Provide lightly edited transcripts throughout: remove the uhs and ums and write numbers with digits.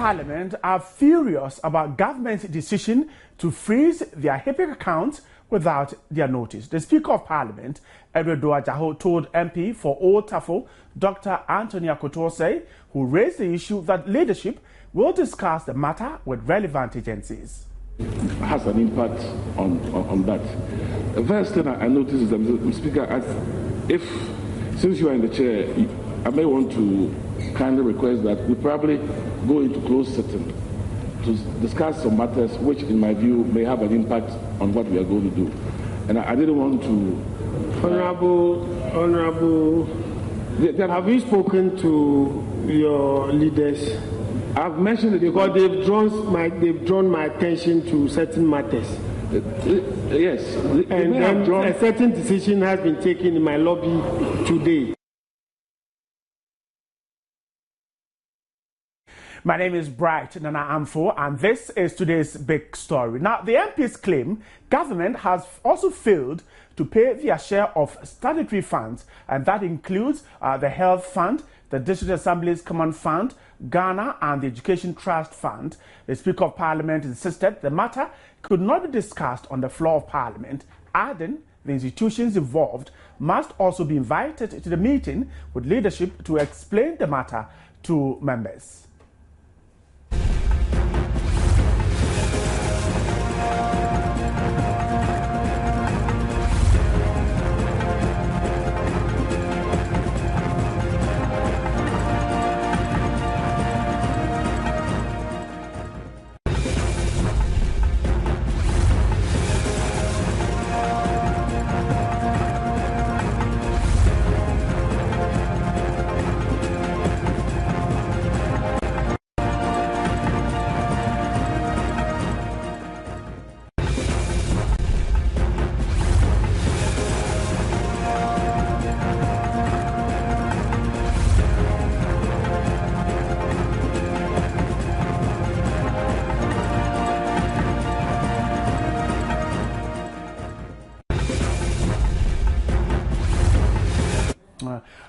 Parliament are furious about government's decision to freeze their HIPC accounts without their notice. The Speaker of Parliament, Edward Duajaho, told MP for Old Tafo, Dr. Anthony Akotose, who raised the issue that leadership will discuss the matter with relevant agencies. Has an impact on that. The first thing I noticed is that, Mr. Speaker, since you are in the chair, I may want to kindly request that we probably go into closed session to discuss some matters which, in my view, may have an impact on what we are going to do. And I didn't want to... Honorable, have you spoken to your leaders? I've mentioned it because they've drawn my attention to certain matters. Yes. And then a certain decision has been taken in my lobby today. My name is Bright Nana Amfo, and this is today's big story. Now, the MPs claim government has also failed to pay their share of statutory funds, and that includes the Health Fund, the District Assembly's Common Fund, Ghana, and the Education Trust Fund. The Speaker of Parliament insisted the matter could not be discussed on the floor of Parliament, adding the institutions involved must also be invited to the meeting with leadership to explain the matter to members.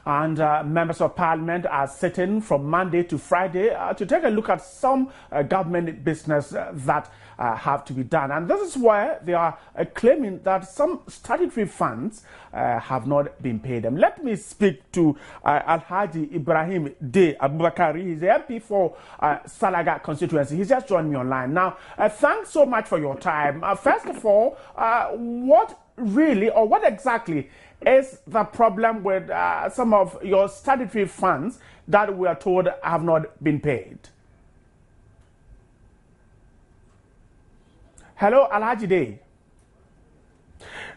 And members of Parliament are sitting from Monday to Friday to take a look at some government business that have to be done. And this is where they are claiming that some statutory funds have not been paid them. Let me speak to Alhaji Ibrahim De Abubakari. He's the MP for Salaga constituency. He's just joined me online. Now, thanks so much for your time. First of all, what exactly is the problem with some of your statutory funds that we are told have not been paid? Hello, Alhaji Day.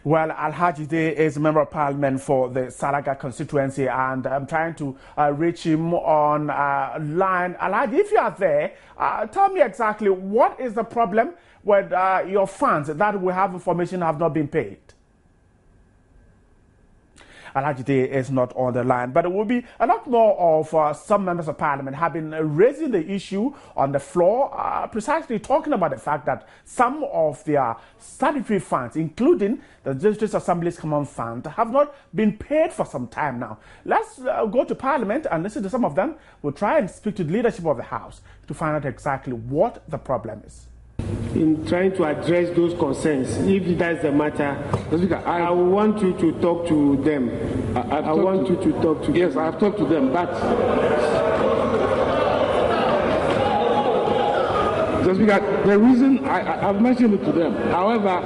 Well, Alhaji Day is a member of Parliament for the Salaga constituency, and I'm trying to reach him on line. Alhaji, if you are there, tell me exactly what is the problem with your funds that we have information have not been paid. Alhaji Day is not on the line, but it will be a lot more of some members of Parliament have been raising the issue on the floor, precisely talking about the fact that some of their statutory funds, including the District Assembly's Common Fund, have not been paid for some time now. Let's go to Parliament and listen to some of them. We'll try and speak to the leadership of the House to find out exactly what the problem is. In trying to address those concerns, if that's the matter, I want you to talk to them. I want you to talk to them. Yes, I have talked to them, but just because the reason I've mentioned it to them. However,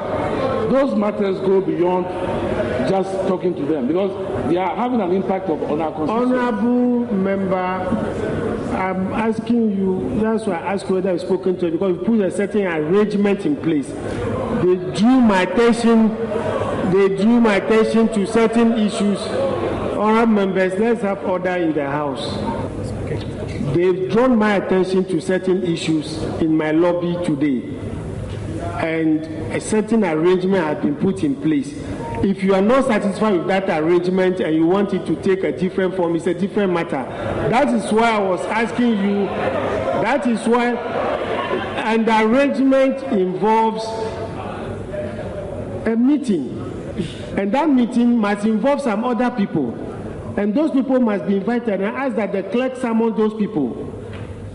those matters go beyond just talking to them because they are having an impact on our constituency. Honorable member, I'm asking you, that's why I asked whether I've spoken to you, because we put a certain arrangement in place. They drew my attention to certain issues. Honorable members, let's have order in the House. They've drawn my attention to certain issues in my lobby today, and a certain arrangement has been put in place. If you are not satisfied with that arrangement and you want it to take a different form, it's a different matter. That is why I was asking you, that is why, and the arrangement involves a meeting. And that meeting must involve some other people. And those people must be invited. And I ask that the clerk summon those people.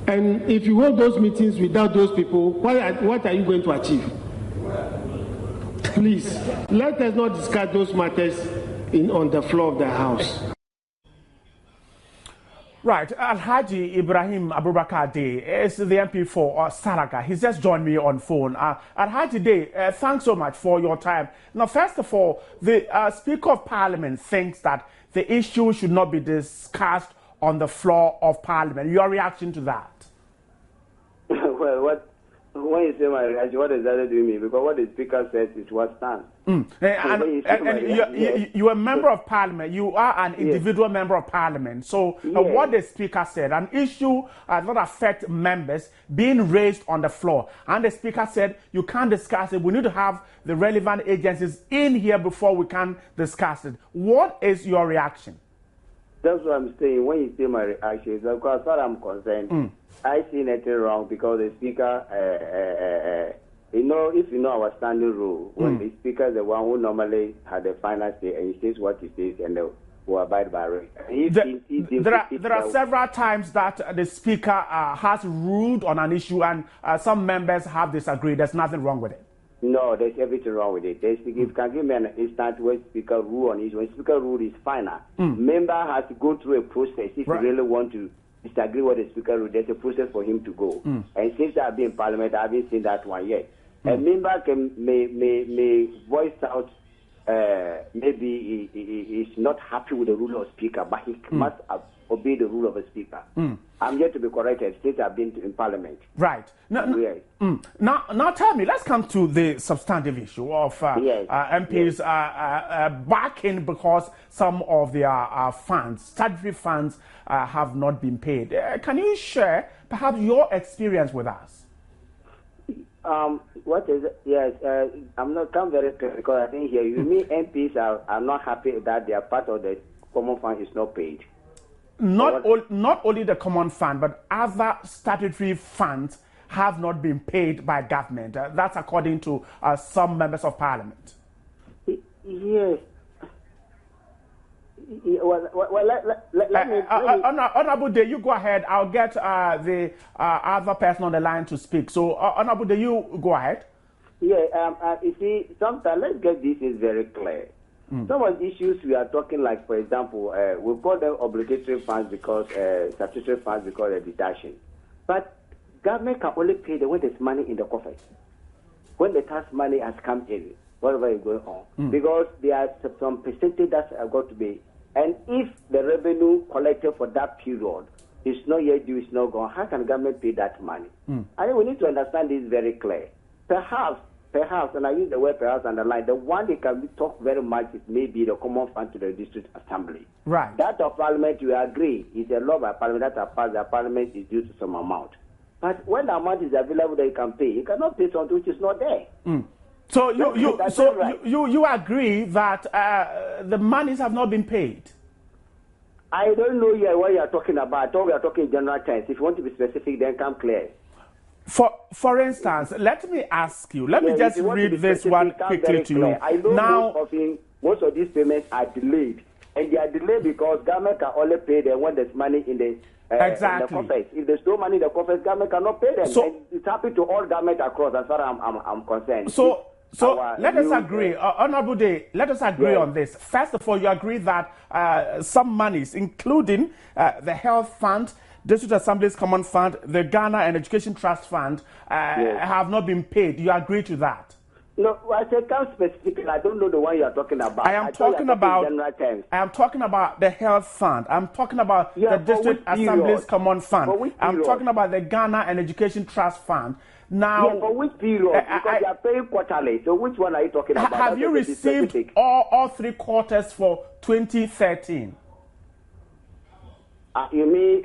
And if you hold those meetings without those people, what are you going to achieve? Please, let us not discuss those matters on the floor of the House. Right, Alhaji Ibrahim Abubakar Dey is the MP for Salaga. He's just joined me on phone. Alhaji Dey, thanks so much for your time. Now, first of all, the Speaker of Parliament thinks that the issue should not be discussed on the floor of Parliament. Your reaction to that? Well, when you say my reaction, what does that do me? Because what the Speaker says is what stands. You're a member of Parliament. You are an individual member of Parliament. So what the Speaker said, an issue that affects members being raised on the floor. And the Speaker said, you can't discuss it. We need to have the relevant agencies in here before we can discuss it. What is your reaction? That's what I'm saying. When you say my reaction, because as far as I'm concerned, I see nothing wrong because the Speaker, if you know our standing rule, when the Speaker is the one who normally had the final say and he says what he says and will abide by it. There are several times that the Speaker has ruled on an issue and some members have disagreed. There's nothing wrong with it. No, there's everything wrong with it. If you can give me an instance where Speaker rule on issue, when Speaker rule is final, member has to go through a process if you really want to disagree with the Speaker rule. There's a process for him to go. And since I've been in Parliament, I haven't seen that one yet. A member may voice out maybe he is not happy with the rule of Speaker, but he must obey the rule of a Speaker. I'm yet to be corrected since I've been in Parliament. Right. Now tell me, let's come to the substantive issue of MPs backing because some of their funds, statutory funds, have not been paid. Can you share perhaps your experience with us? What is it? Yes, I'm not come very clear because I think here you mean MPs are not happy that their part of the common fund is not paid. Not only the common fund, but other statutory funds have not been paid by government. That's according to some members of Parliament. Yes. Let me. Honorable Dey, you go ahead. I'll get the other person on the line to speak. So, Honorable Dey, you go ahead. Yeah. You see, sometimes let's get this is very clear. Some of the issues we are talking, like for example, we call them obligatory funds because statutory funds because of deduction. But government can only pay when there's money in the coffers. When the tax money has come in, whatever is going on, because there are some percentage that are got to be. And if the revenue collected for that period is not yet due, is not gone, how can government pay that money? I think we need to understand this very clear. Perhaps, and I use the word perhaps underline, the one they can talk very much is maybe the common fund to the district assembly. Right. That of Parliament, you agree, is a law by Parliament that passed that Parliament is due to some amount. But when the amount is available that you can pay, you cannot pay something which is not there. So you agree that the monies have not been paid? I don't know yet what you are talking about. I thought we are talking in general terms. If you want to be specific, then come clear. For instance, let me ask you. Let me just read this one quickly to you. I know most of these payments are delayed, and they are delayed because government can only pay them when there's money in the exactly. In the coffers. If there's no money in the coffers, government cannot pay them. And it's happening to all government across, as far as I'm concerned. So let us agree, Honorable Dey, let us agree on this. First of all, you agree that some monies, including the health fund, District Assembly's Common Fund, the Ghana and Education Trust Fund, have not been paid. You agree to that? No, I said come specifically. I don't know the one you are talking about. I am talking about the health fund. I'm talking about the District Assembly's Common Fund. I'm talking about the Ghana and Education Trust Fund. Now, for which period? Because you are paying quarterly. So which one are you talking about? Have you received all 3 quarters for 2013? You mean,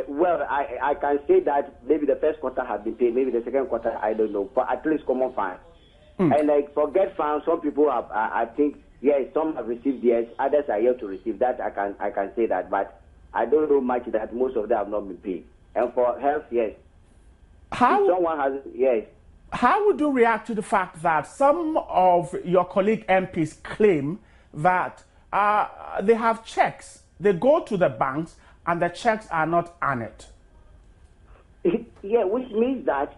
well, I can say that maybe the first quarter has been paid, maybe the second quarter, I don't know, but at least common funds. And like for get funds, some people have, I think, yes, some have received, yes, others are yet to receive. That I can say that, but I don't know much that most of them have not been paid. And for health, yes. Someone has, yes. How would you react to the fact that some of your colleague MPs claim that they have checks, they go to the banks, and the checks are not honored? Yeah, which means that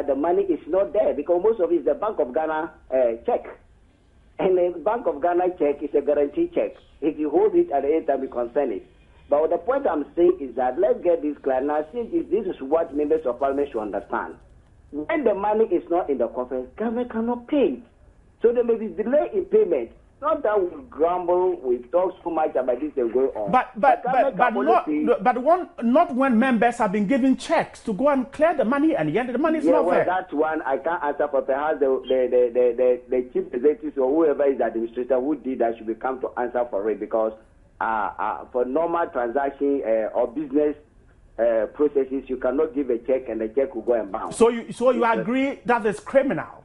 the money is not there because most of it is the Bank of Ghana check. And the Bank of Ghana check is a guarantee check. If you hold it at any time, you concern it. But the point I'm saying is that let's get this clear. Now, since this is what members of parliament should understand. When the money is not in the coffers, government cannot pay. So there may be delay in payment. Not that we grumble, we talk so much about this and go on. Not when members have been given checks to go and clear the money, and yet the money is not there. That one I can't answer for. Perhaps the chief executive or whoever is the administrator who did that should come to answer for it because for normal transaction or business processes, you cannot give a check and the check will go and bounce. So you agree that is criminal?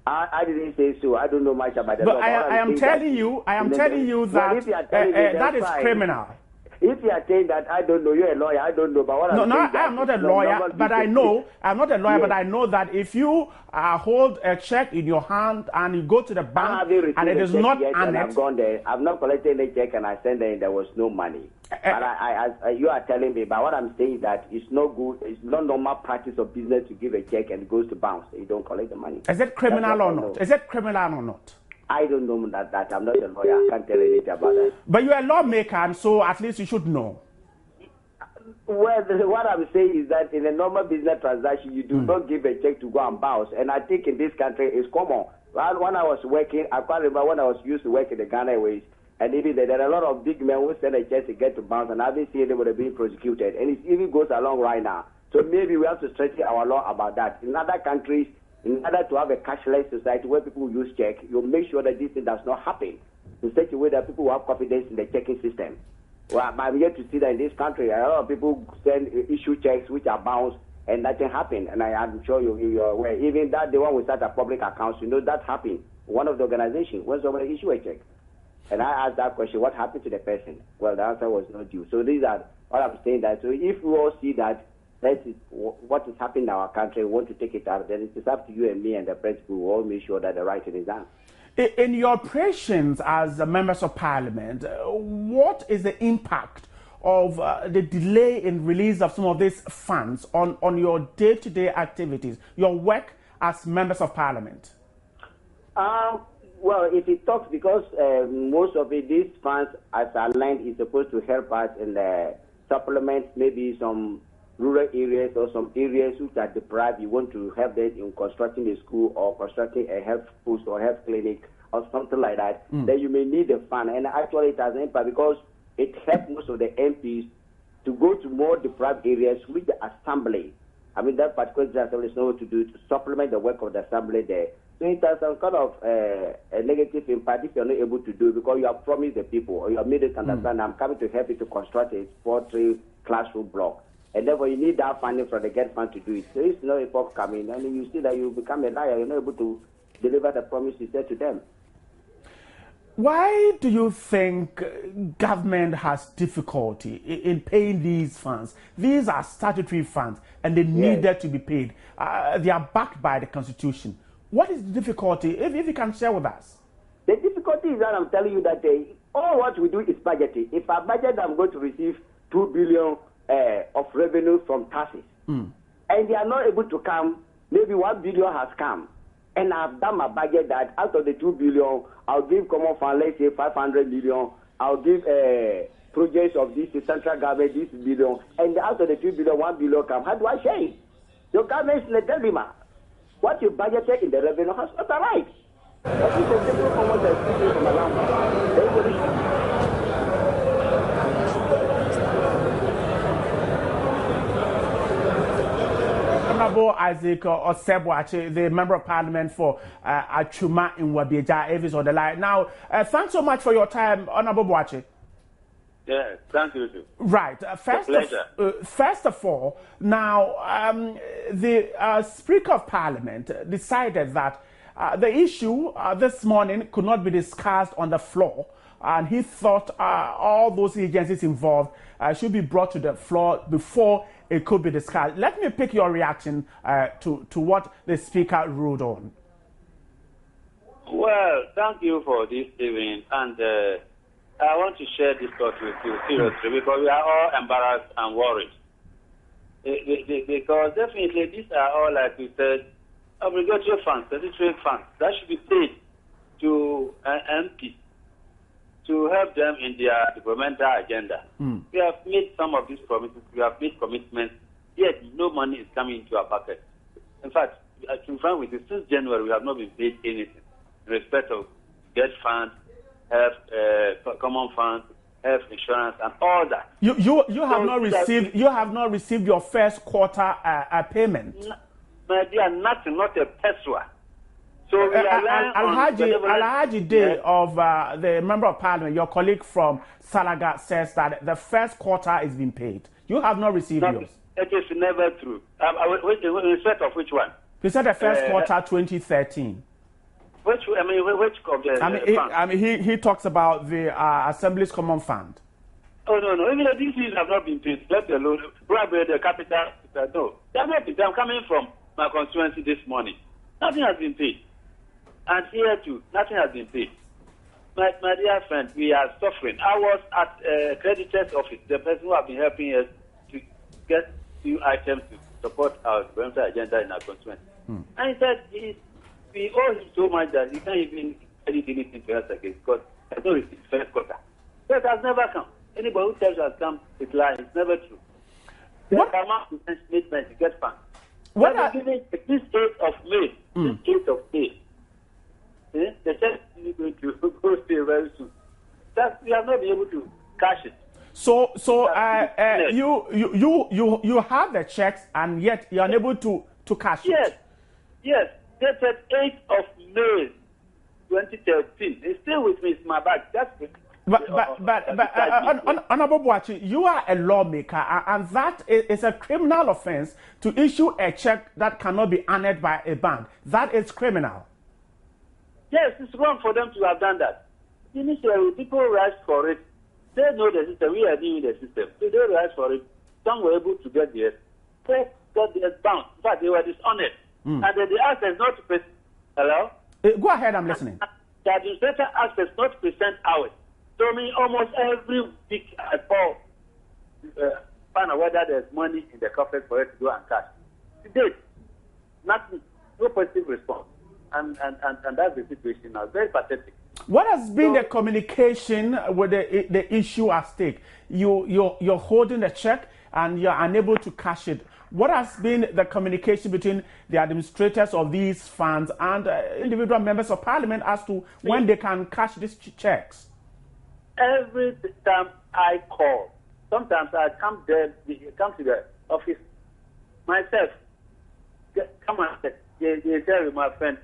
I didn't say so. I don't know much about that. But I am telling you that that is criminal. If you are saying that I don't know, you're a lawyer. I don't know. But I am not a lawyer. But I know I'm not a lawyer. But I know that if you hold a check in your hand and you go to the bank and it is not annexed, I've gone there. I've not collected any check and I sent there. There was no money. But you are telling me. But what I'm saying is that it's not good. It's not normal practice of business to give a check and it goes to bounce. You don't collect the money. Is it criminal or not? Is it criminal or not? I don't know that. I'm not a lawyer. I can't tell anything about that. But you're a lawmaker, and so at least you should know. Well, what I'm saying is that in a normal business transaction, you do not give a check to go and bounce. And I think in this country, it's common. When I was working, I can't remember when I was used to work in the Ghana Airways, and even there are a lot of big men who send a check to get to bounce, and I haven't seen them being prosecuted. And it even goes along right now. So maybe we have to strengthen our law about that. In other countries, in order to have a cashless society where people use check, you make sure that this thing does not happen in such a way that people will have confidence in the checking system. Well, I'm yet to see that in this country, a lot of people issue checks which are bounced and nothing happened. And I'm sure you're aware. Even that, the one we start at public accounts, that happened. One of the organizations, when somebody issue a check. And I asked that question, what happened to the person? Well, the answer was not due. So these are what I'm saying that. So if we all see that that is what is happening in our country, we want to take it out, then it is up to you and me and the principal who all make sure that the right thing is done. In your operations as members of parliament, what is the impact of the delay in release of some of these funds on your day-to-day activities, your work as members of parliament? Well, if it talks, because most of these funds, as outlined, is supposed to help us in the supplement, maybe some rural areas or some areas which are deprived. You want to help them in constructing a school or constructing a health post or health clinic or something like that, then you may need a fund. And actually it has an impact because it helps most of the MPs to go to more deprived areas with the assembly. I mean, that particular assembly is not what to do to supplement the work of the assembly there. So it has some kind of a negative impact if you're not able to do it because you have promised the people or you have made it understand I'm coming to help you to construct a 4-3 classroom block. And therefore, you need that funding from the GET fund to do it. So it's not a forthcoming. And you see that you become a liar. You're not able to deliver the promise you said to them. Why do you think government has difficulty in paying these funds? These are statutory funds, and they needed to be paid. They are backed by the Constitution. What is the difficulty, if you can share with us? The difficulty is that I'm telling you that all what we do is budgeting. If I budget, I'm going to receive 2 billion of revenue from taxes. And they are not able to come. Maybe 1 billion has come. And I've done my budget that out of the 2 billion, I'll give common fund, let's say 500 million. I'll give projects of this central government, this billion. And out of the 2 billion, 1 billion come. How do I share it? The government is in the dilemma. What you budgeted in the revenue has not arrived. That is a simple common sense from around. Honorable Isaac Osei-Boakye, the Member of Parliament for Achuma in Wabieja, is on the line. Now, thanks so much for your time, Honorable Boakye. Yeah, thank you too. Right. First of all, now, the Speaker of Parliament decided that the issue this morning could not be discussed on the floor, and he thought all those agencies involved should be brought to the floor before it could be discussed. Let me pick your reaction to what the Speaker ruled on. Well, thank you for this evening, and I want to share this thought with you seriously because we are all embarrassed and worried. Because definitely these are all, like you said, obligatory funds, statutory funds that should be paid to MPs to help them in their developmental agenda. We have made some of these promises, we have made commitments, yet no money is coming into our pocket. In fact, to be frank with you, since January we have not been paid anything in respect of debt funds, health, common funds, health insurance, and all that. You have not received your first quarter payment. My dear, nothing, not a peso. So we are Alhaji Day of the Member of Parliament, your colleague from Salaga, says that the first quarter is being paid. You have not received yours. It is never true. In respect of which one? You said the first quarter 2013. Which of the he talks about the Assembly's Common Fund. Oh, no. Even these things have not been paid, let alone probably the capital. No. They have not been paid. I'm coming from my constituency this morning. Nothing has been paid. And here too, nothing has been paid. My dear friend, we are suffering. I was at creditor's office, the person who have been helping us to get few items to support our developmental agenda in our constituency. And he said we owe him so much that he can't even credit anything to us again because I know it's his first quarter. That has never come. Anybody who tells you has come is lying. It's never true. What amount to statement to get funds? What are giving this 8th of May? This 8th of May. The check is going to go stay very soon. That we have not been able to cash it. So you have the checks and yet you are unable to cash it. Yes. Dated 8th of May 2013. It's still with me. It's my bag. That's it. But Honorable Boakye, you are a lawmaker, and that is a criminal offense to issue a check that cannot be honored by a bank. That is criminal. Yes, it's wrong for them to have done that. Initially, people rushed for it. They know the system. We are doing the system. So they rushed for it. Some were able to get theirs. They got theirs bound. In fact, they were dishonest. And then they asked us not to present. Hello? Go ahead, I'm listening. The administrator asked us not to present ours. So I mean, almost every week I call, find out whether there's money in the coffers for it to go and cash. To date, nothing, no positive response. And that's the situation now. Very pathetic. What has been the communication with the issue at stake? You're holding a check and you're unable to cash it. What has been the communication between the administrators of these funds and individual members of parliament as to when they can cash these checks? Every time I call, sometimes I come to the office myself. Come and say, they tell me, my friend,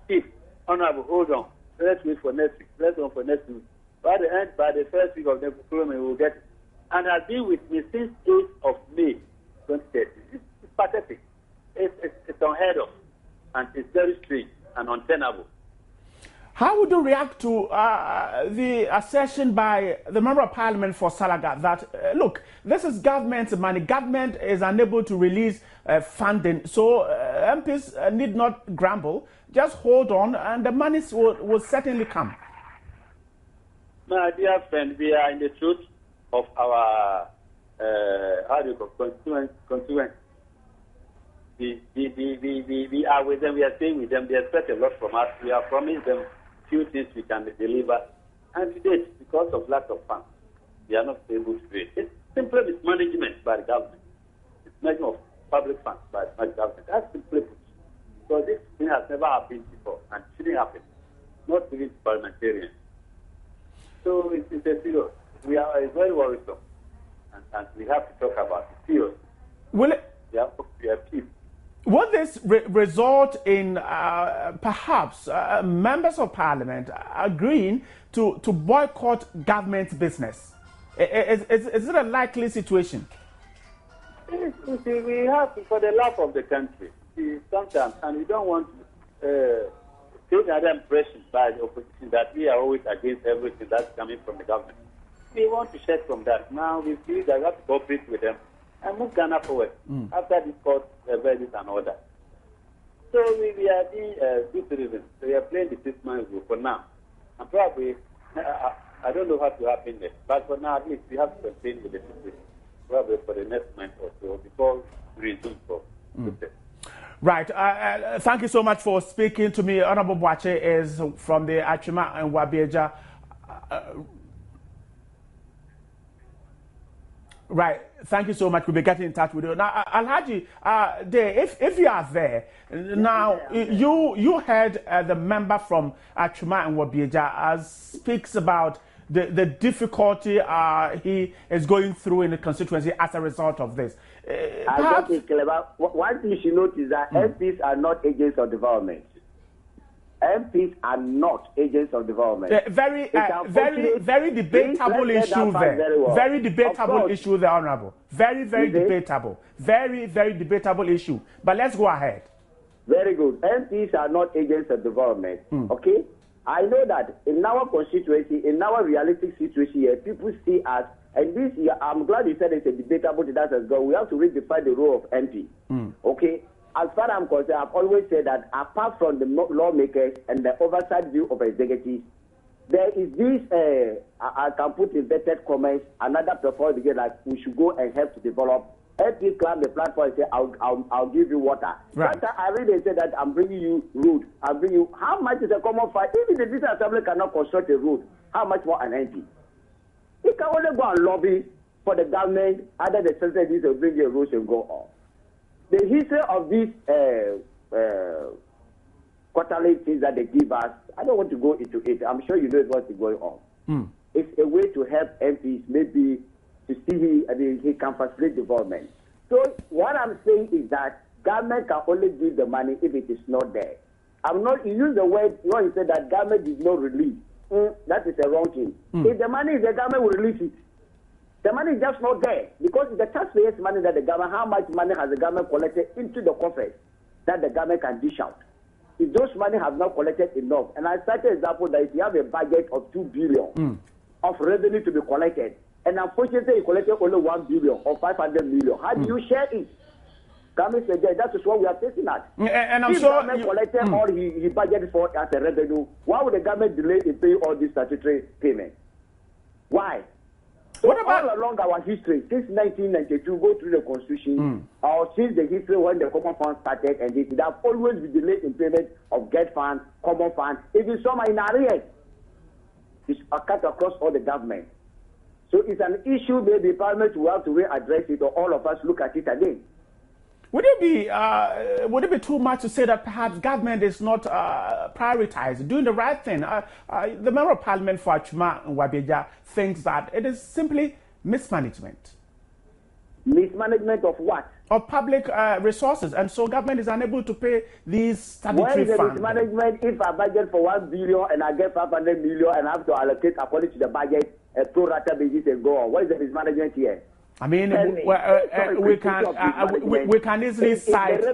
Chief, Honorable, hold on. Let's wait for next week. Let's wait for next week. By the first week of the program, we will get it. And has been with me since 8th of May 2030. It's pathetic. It's unheard of. And it's very strange and untenable. How would you react to the assertion by the Member of Parliament for Salaga that, look, this is government's money. Government is unable to release funding. So MPs need not grumble. Just hold on and the money will certainly come. My dear friend, we are in the truth of our constituents. We are with them, we are staying with them. They expect a lot from us. We have promised them few things we can deliver. And today, because of lack of funds, we are not able to do it. It's simply mismanagement by the government. It's management of public funds by the government. That's simply put. So this thing has never happened before and shouldn't happen. Not even parliamentarians. So it's a serious. It's very worrisome. And we have to talk about it. Serious. Will this result in perhaps members of parliament agreeing to boycott government business? Is it a likely situation? We have to, for the love of the country, sometimes, and we don't want to take another impression by the opposition that we are always against everything that's coming from the government. We want to shed from that. Now we feel that we have to cooperate with them and move Ghana forward after this court verdict and order. So we are being good citizens. So we are playing the 6-man rule for now. And probably, I don't know what will happen next. But for now, at least we have to continue with the situation. Probably for the next month or so before reason for protest. Right. Thank you so much for speaking to me. Honorable Boakye is from the Atwima and Wabieja. Right. Thank you so much. We'll be getting in touch with you. Now, Alhaji, if you are there, now, you heard the member from Atwima and Wabieja speaks about the difficulty he is going through in the constituency as a result of this. I think one thing you should note is that MPs are not agents of development. MPs are not agents of development. Very debatable issue there. Very debatable issue there, Honorable. Very debatable. Very debatable issue. But let's go ahead. Very good. MPs are not agents of development. Okay? I know that in our constituency, in our realistic situation here, people see us, and this year, I'm glad you said it's a debatable that as well. We have to redefine the role of MP. Okay? As far as I'm concerned, I've always said that apart from the lawmakers and the oversight view of executives, there is this, I can put inverted comments, another performance again, like we should go and help to develop. MP climb the platform and say, I'll give you water. Right. But I really say that I'm bringing you road. I'll bring you, how much is a common fight? Even the District Assembly cannot construct a road, how much more an MP? He can only go and lobby for the government, either the senators will bring a road and go on. The history of these quarterly things that they give us, I don't want to go into it. I'm sure you know what's going on. It's a way to help MPs maybe to see he can facilitate development. So what I'm saying is that government can only give the money if it is not there. You use the word, you said that government did not release. That is a wrong thing. If the money is there, government will release it. The money is just not there because it's the taxpayers' money that the government, how much money has the government collected into the coffers that the government can dish out? If those money have not collected enough, and I cited an example that if you have a budget of 2 billion of revenue to be collected, and unfortunately you collected only 1 billion or 500 million, how do you share it? Government said that is what we are facing at. And I'm if sure government collected all he budgeted for as a revenue, why would the government delay in paying all these statutory payments? Why? So what about all along our history, since 1992, go through the Constitution, or since the history when the Common Fund started, and it have always been delayed in payment of Get Fund, Common Fund, even some are in arrears. It's cut across all the government. So it's an issue maybe Parliament will have to readdress it, or all of us look at it again. Would it be too much to say that perhaps government is not prioritized, doing the right thing? The Member of Parliament for Atwima and Wabieja thinks that it is simply mismanagement. Mismanagement of what? Of public resources, and so government is unable to pay these statutory funds. Where is the mismanagement if I budget for 1 billion and I get 500 million and I have to allocate according to the budget a pro rata basis and go on? What is the mismanagement here? I mean, we can easily cite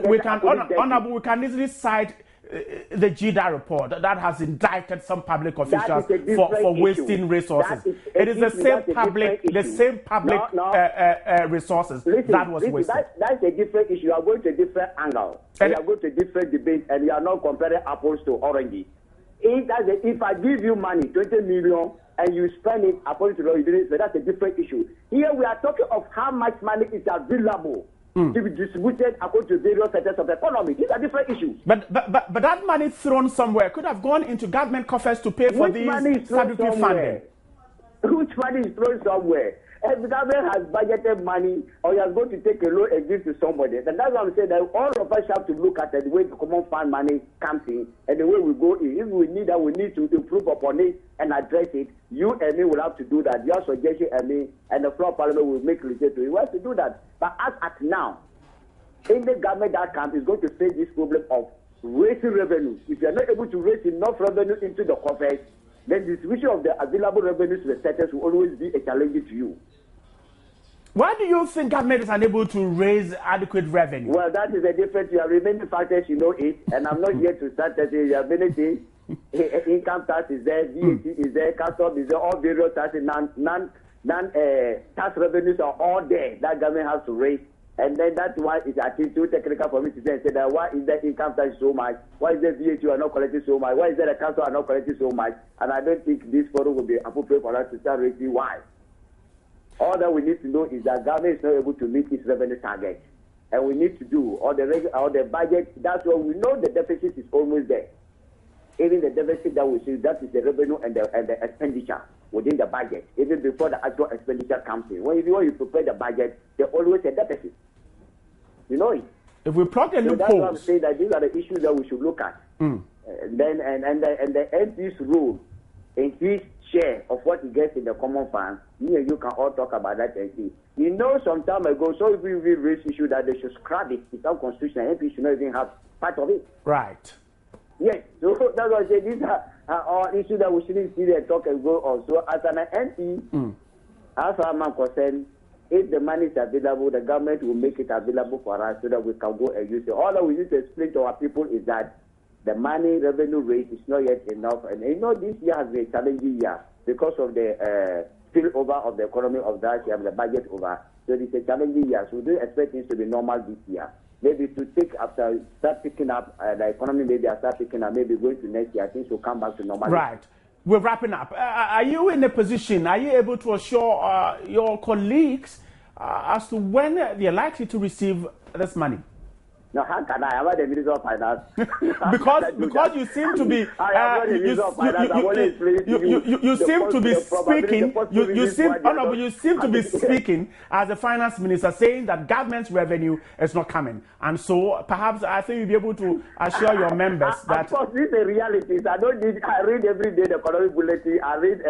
we can easily cite the GIDA report that has indicted some public officials for wasting resources. It is the same public resources that was wasted. That's a different issue. You are going to a different angle. You are going to a different debate, and you are not comparing apples to oranges. If I give you money, 20 million, and you spend it according to the law, so that's a different issue. Here we are talking of how much money is available to be distributed according to various sectors of the economy. These are different issues. But that money thrown somewhere could have gone into government coffers to pay for these statutory funding. Which money is thrown somewhere? If the government has budgeted money or you are going to take a loan and give to somebody, then that's what I'm saying, that all of us have to look at the way the common fund money comes in and the way we go in. If we need that, we need to improve upon it and address it. You and me will have to do that. Your suggestion and me and the floor of Parliament will make research to it. We have to do that. But as at now, any government that comes is going to face this problem of raising revenue. If you are not able to raise enough revenue into the coffers, then the distribution of the available revenues to the sectors will always be a challenge to you. Why do you think government is unable to raise adequate revenue? Well, that is a different. You have many factors, you know it, and I'm not here to start telling you. You have many things. Income tax is there, VAT is there, custom is there, all various taxes, tax revenues are all there that government has to raise. And then that's why it's actually too technical for me to say and say that why is the income tax so much? Why is the VAT you are not collecting so much? Why is the council are not collecting so much? And I don't think this forum will be appropriate for us to start raising why. All that we need to know is that government is not able to meet its revenue target. And we need to do all the budget. That's why we know the deficit is almost there. Even the deficit that we see, that is the revenue and the expenditure within the budget, even before the actual expenditure comes in. When you prepare the budget, there's always a deficit. You know it. If we plug the loopholes, that's why I'm saying that these are the issues that we should look at. The MP's role in his share of what he gets in the common fund, me and you can all talk about that and see. You know, some time ago, so if we raised issue that they should scrap it, it's unconstitutional, MP should not even have part of it. Right. Yes, so that's why I say these are all issues that we shouldn't see and talk and go on. So as an MP, as far as I'm concerned, if the money is available, the government will make it available for us so that we can go and use it. All that we need to explain to our people is that the money revenue rate is not yet enough. And you know, this year has been a challenging year because of the spillover of the economy of that year, the budget over. So it's a challenging year. So we don't expect things to be normal this year. Maybe to take after start picking up the economy, maybe I start picking up, maybe going to next year, things will come back to normal. Right. We're wrapping up. Are you in a position, are you able to assure your colleagues as to when they're likely to receive this money? No, how can I? I'm not the Minister of Finance. because you seem to be you seem to be speaking. You seem to be speaking as a finance minister, saying that government's revenue is not coming, and so perhaps I think you'll be able to assure your members that. Of course, this is the reality. I read every day the economic bulletin. I read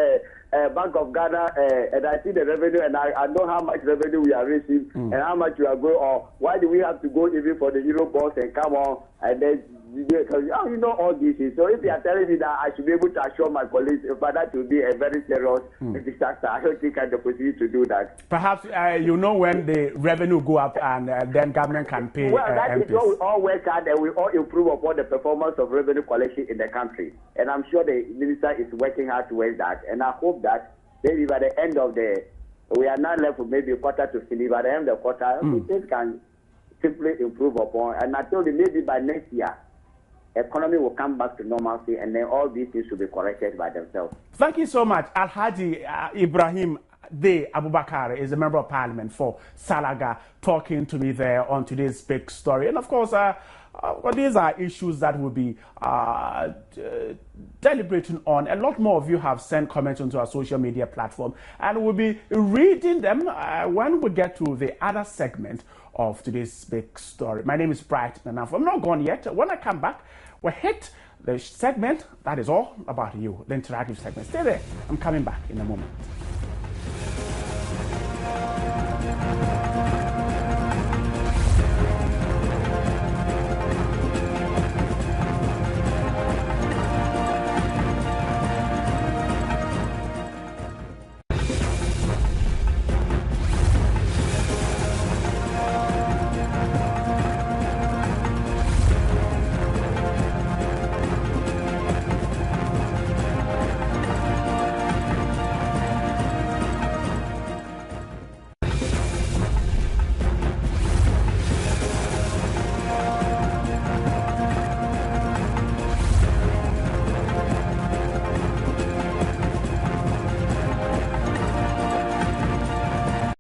Bank of Ghana, and I see the revenue, and I know how much revenue we are raising and how much we are going on. Why do we have to go even for the Euro bonds and come on and then you know all this is. So if you are telling me that I should be able to assure my colleagues, but that will be a very serious disaster. I don't think I'm in the position to do that. Perhaps you know when the revenue go up and then government can pay. Well, that MPs. is what we all work hard and we all improve upon the performance of revenue collection in the country. And I'm sure the minister is working hard towards that. And I hope that maybe by the end of we are now left with maybe a quarter to finish. By the end of the quarter, things can simply improve upon. And I told you maybe by next year, economy will come back to normalcy and then all these things will be corrected by themselves. Thank you so much. Alhaji Ibrahim Dey Abubakar is a member of parliament for Salaga, talking to me there on today's big story. And of course, these are issues that we'll be deliberating on. A lot more of you have sent comments onto our social media platform, and we'll be reading them when we get to the other segment of today's big story. My name is Bright Nanaf. I'm not gone yet. When I come back, we'll hit the segment that is all about you, the interactive segment. Stay there. I'm coming back in a moment.